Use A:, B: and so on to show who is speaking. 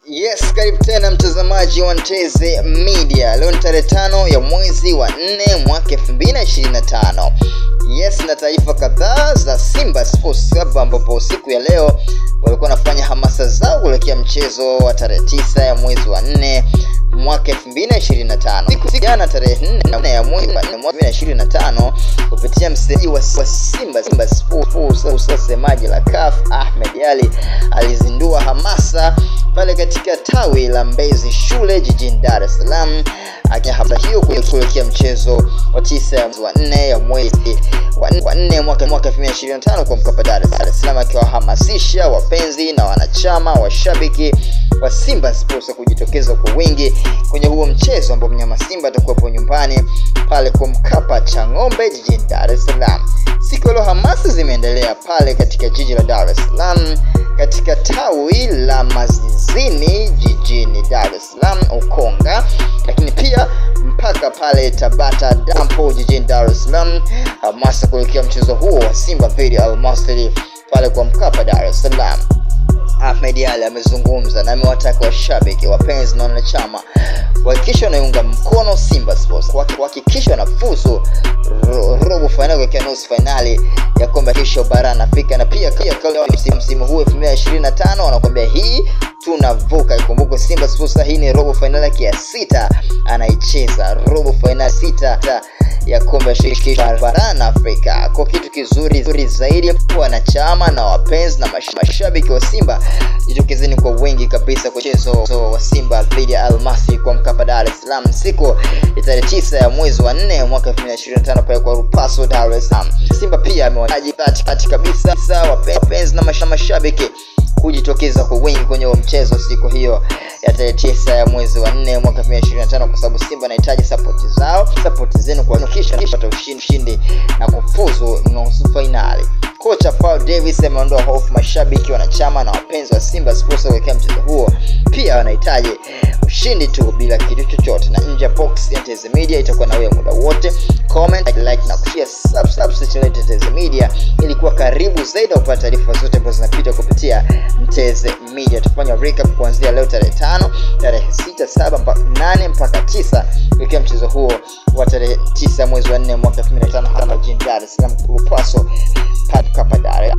A: Yes, karibu tena mtazamaji wa Nteze Media. Leo ni tarehe 5 ya mwezi wa 4 mwaka 2025. Yes, na taarifa kadhaa za Simba Sports Club ambapo siku ya leo walikuwa wanafanya hamasa zao kuelekea mchezo wa tarehe 9 ya mwezi wa 4 mwaka 2025. Siku jana tarehe 4 ya mwezi wa 4 mwaka 2025 kupitia msemaji wa Simba Sports semaji la CAF Ahmed Ally alizindua hamasa pale katika tawi la Mbezi Shule jijini Dar es Salaam, hafla hiyo kuelekea mchezo wa 9 wa 4 ya mwezi wa 4 mwaka 2025 kwa Mkapa Dar es Salaam, akiwahamasisha wapenzi na wanachama washabiki wa Simba Sports kujitokeza kwa wingi kwenye huo mchezo ambao mnyama Simba atakuwa nyumbani pale kwa Mkapa Chang'ombe jijini Dar es Salaam. Siku leo hamasa zimeendelea pale katika jiji la Dar es Salaam katika tawi la Mazizini jijini Dar es Salaam Ukonga, lakini pia mpaka pale Tabata Dampo jijini Dar es Salaam, hamasa kuelekea mchezo huo wa Simba dhidi Al Masry pale kwa Mkapa Dar es Salaam. Ahmed Ally amezungumza na amewataka washabiki, wapenzi na wanachama kuhakikisha wanaunga mkono Simba Sports, kuhakikisha wanafuzu robo finali kwa nusu finali ya kombe la barani Afrika, na pia msimu huu 2025 wanakuambia hii tunavuka. Ikumbuke Simba Sports hii ni robo finali ya 6 anaicheza, robo finali 6 ya kombe la barani Afrika. Kwa kitu kizuri zaidi kwa wanachama na wapenzi na mashabiki wa Simba, jitokezeni kwa wengi kabisa kwa mchezo wa Simba dhidi ya Al Masry kwa Mkapa Dar es Salaam siku ya tarehe 9 ya mwezi wa 4 mwaka 2025 pale kwa Rupaso Dar es Salaam. Simba pia amewataji kabisa wapenzi na mashabiki kujitokeza kwa wingi kwenye mchezo siku hiyo ya tarehe 9 ya mwezi wa 4 mwaka 2025 kwa sababu Simba anahitaji support zenu kuhakikisha kupata ushindi na kufuzu nusu finali. Kocha Paul Davis ameondoa hofu mashabiki, wanachama na wapenzi wa Simba Sports kuelekea mchezo huo. Pia wanahitaji ushindi tu bila kitu chochote, na nje box ya Nteze Media itakuwa na wewe muda wote. Comment, like na kushare, subscribe to Nteze Media ili kuwa karibu zaidi kupata taarifa zote ambazo zinapita kupitia Nteze Media. Tufanya recap kuanzia leo tarehe 5, tarehe 6, 7 mpaka 8 mpaka 9 kuelekea mchezo huo wa tarehe 9 mwezi wa 4 mwaka 2025 hapa jijini Dar es Salaam Rupaso Mkapa Dar.